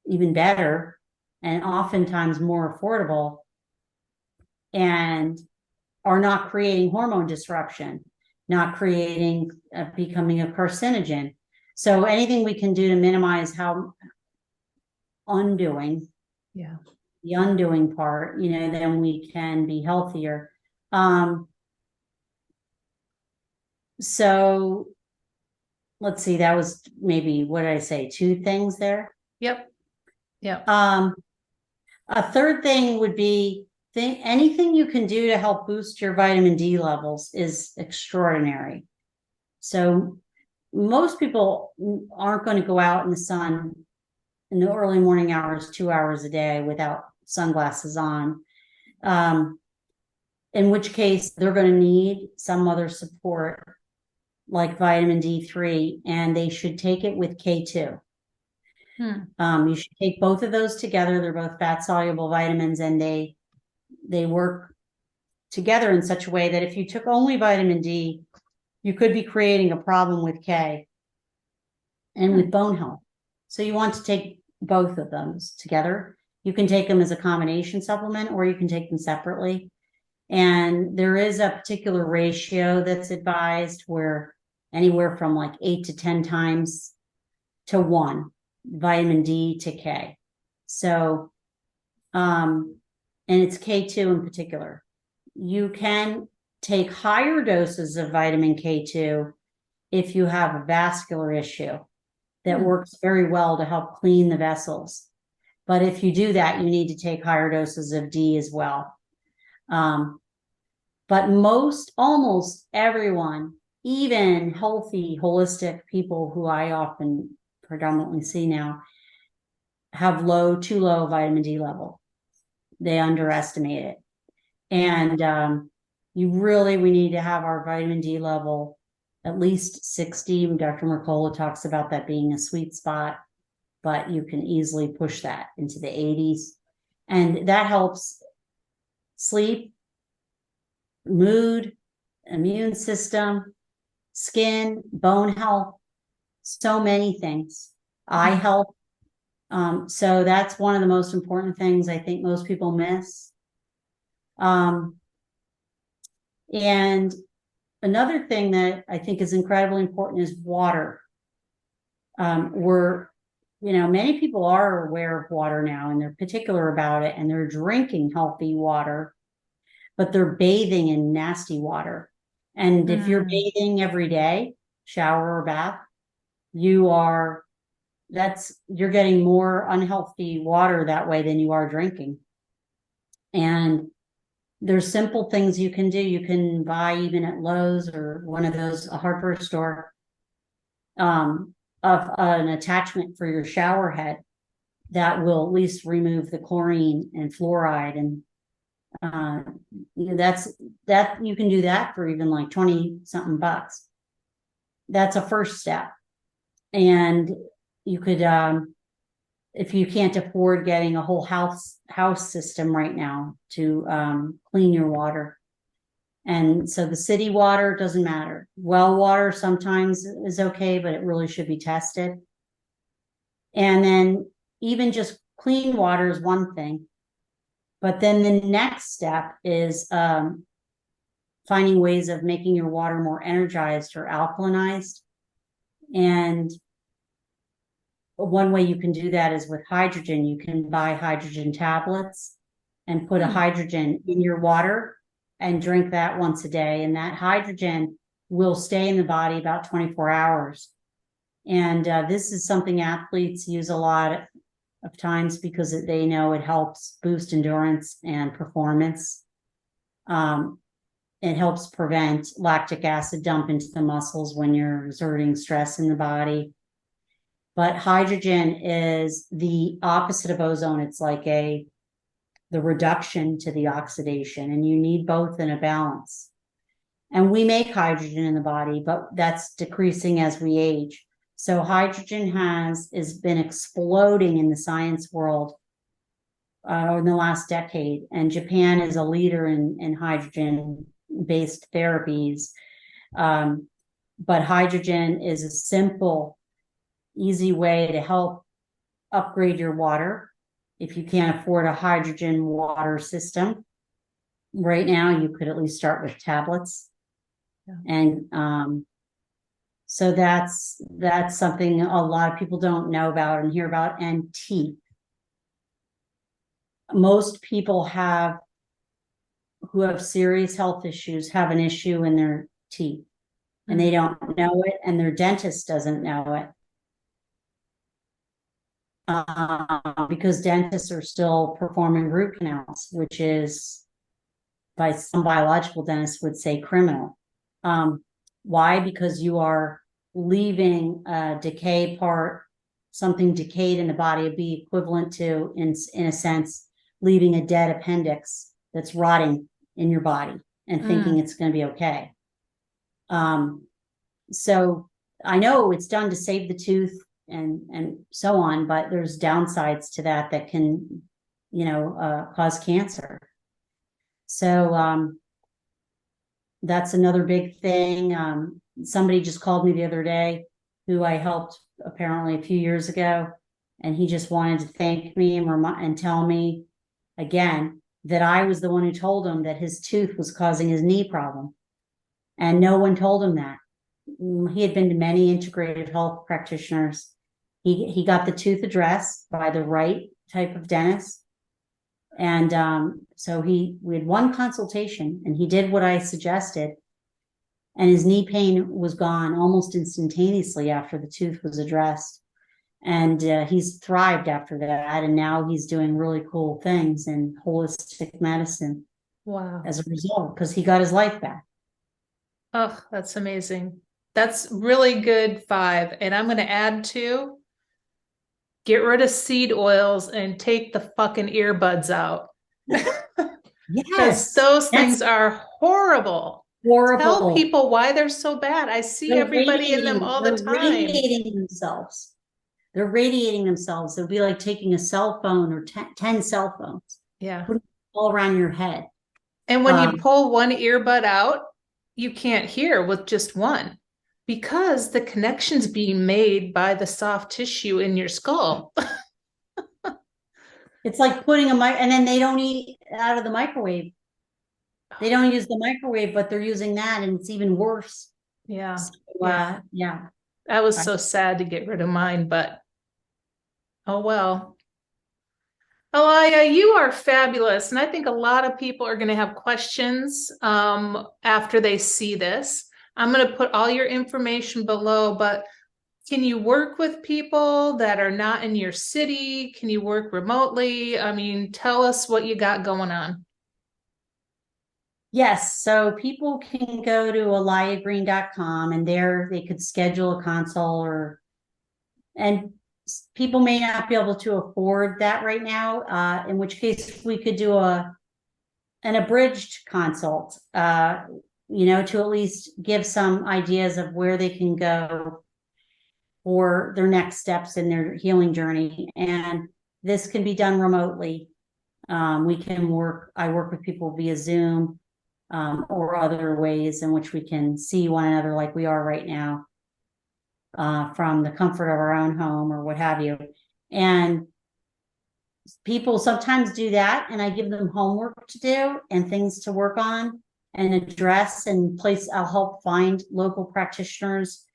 even better and oftentimes more affordable and are not creating hormone disruption. not creating, becoming a carcinogen. So anything we can do to minimize how undoing, Yeah. the undoing part, then we can be healthier. So let's see, that was maybe, what did I say? 2 things there. Yep. Yep. A third thing would be anything you can do to help boost your vitamin D levels is extraordinary. So most people aren't going to go out in the sun in the early morning hours, 2 hours a day without sunglasses on. In which case they're going to need some other support like vitamin D3, and they should take it with K2. You should take both of those together. They're both fat soluble vitamins, and they work together in such a way that if you took only vitamin D, you could be creating a problem with K and with bone health. So you want to take both of those together. You can take them as a combination supplement, or you can take them separately. And there is a particular ratio that's advised where anywhere from like 8 to 10 times to 1 vitamin D to K. So, and it's K2 in particular. You can take higher doses of vitamin K2 if you have a vascular issue that works very well to help clean the vessels. But if you do that, you need to take higher doses of D as well. But almost everyone, even healthy, holistic people who I often predominantly see now, have too low vitamin D level. They underestimate it. And we need to have our vitamin D level at least 60. Dr. Mercola talks about that being a sweet spot, but you can easily push that into the 80s. And that helps sleep, mood, immune system, skin, bone health, so many things, eye health. So that's one of the most important things I think most people miss. And another thing that I think is incredibly important is water. Many people are aware of water now, and they're particular about it, and they're drinking healthy water, but they're bathing in nasty water. And if you're bathing every day, shower or bath, you're getting more unhealthy water that way than you are drinking. And there's simple things you can do. You can buy, even at Lowe's or one of those, a hardware store, of an attachment for your shower head that will at least remove the chlorine and fluoride. And you can do that for even like 20 something bucks. That's a first step. And you could, if you can't afford getting a whole house system right now to clean your water. And so the city water doesn't matter. Well water sometimes is okay, but it really should be tested. And then even just clean water is one thing. But then the next step is finding ways of making your water more energized or alkalinized. And one way you can do that is with hydrogen. You can buy hydrogen tablets and put a hydrogen in your water and drink that once a day. And that hydrogen will stay in the body about 24 hours. And this is something athletes use a lot of times because they know it helps boost endurance and performance. It helps prevent lactic acid dump into the muscles when you're exerting stress in the body. But hydrogen is the opposite of ozone. It's like the reduction to the oxidation, and you need both in a balance. And we make hydrogen in the body, but that's decreasing as we age. So hydrogen has been exploding in the science world in the last decade, and Japan is a leader in hydrogen-based therapies. But hydrogen is a simple, easy way to help upgrade your water. If you can't afford a hydrogen water system right now, you could at least start with tablets. And so that's something a lot of people don't know about and hear about. And teeth. Most people who have serious health issues have an issue in their teeth, and they don't know it, and their dentist doesn't know it. Because dentists are still performing root canals, which is, by some biological dentists would say, criminal. Why? Because you are leaving a decay part, something decayed in the body would be equivalent to, in a sense, leaving a dead appendix that's rotting in your body and thinking it's going to be okay. So I know it's done to save the tooth and so on, but there's downsides to that can, cause cancer. So that's another big thing. Somebody just called me the other day who I helped apparently a few years ago, and he just wanted to thank me and tell me again that I was the one who told him that his tooth was causing his knee problem. And no one told him that. He had been to many integrated health practitioners. He got the tooth addressed by the right type of dentist. And so we had one consultation, and he did what I suggested. And his knee pain was gone almost instantaneously after the tooth was addressed. And he's thrived after that. And now he's doing really cool things in holistic medicine. Wow. As a result, because he got his life back. Oh, that's amazing. That's really good 5. And I'm going to add 2. Get rid of seed oils and take the fucking earbuds out. Yes. Those things are horrible. Horrible. Tell people why they're so bad. I see everybody in them all the time. They're radiating themselves. They're radiating themselves. It'll be like taking a cell phone or 10 cell phones. Yeah. Put it all around your head. And when you pull one earbud out, you can't hear with just one, because the connection's being made by the soft tissue in your skull. It's like putting and then they don't eat out of the microwave. They don't use the microwave, but they're using that, and it's even worse. Yeah. So, yeah. I was so sad to get rid of mine, but oh well. Alaia, you are fabulous. And I think a lot of people are going to have questions after they see this. I'm going to put all your information below, but can you work with people that are not in your city? Can you work remotely? I mean, tell us what you got going on. Yes. So people can go to alaiagreen.com, and there they could schedule a consult, and people may not be able to afford that right now, in which case we could do an abridged consult, to at least give some ideas of where they can go for their next steps in their healing journey. And this can be done remotely. I work with people via Zoom, or other ways in which we can see one another like we are right now. From the comfort of our own home or what have you. And people sometimes do that, and I give them homework to do and things to work on and address and place. I'll help find local practitioners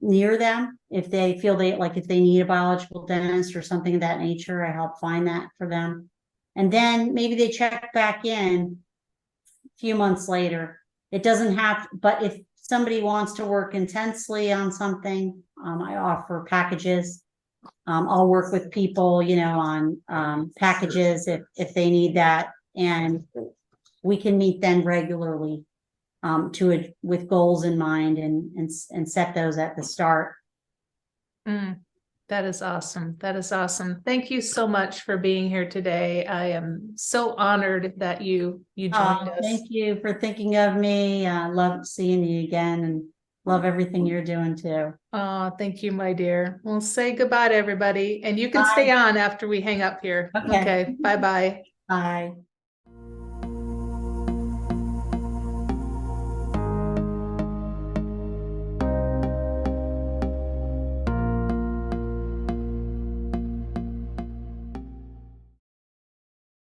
near them if they feel if they need a biological dentist or something of that nature. I help find that for them. And then maybe they check back in a few months later. It doesn't have, but if somebody wants to work intensely on something, I offer packages. I'll work with people, on packages if they need that, and we can meet then regularly with goals in mind and set those at the start. That is awesome. That is awesome. Thank you so much for being here today. I am so honored that you joined us. Thank you for thinking of me. Love seeing you again, and love everything you're doing too. Oh, thank you, my dear. Well, say goodbye to everybody, and you can stay on after we hang up here. Okay. Bye-bye. Bye.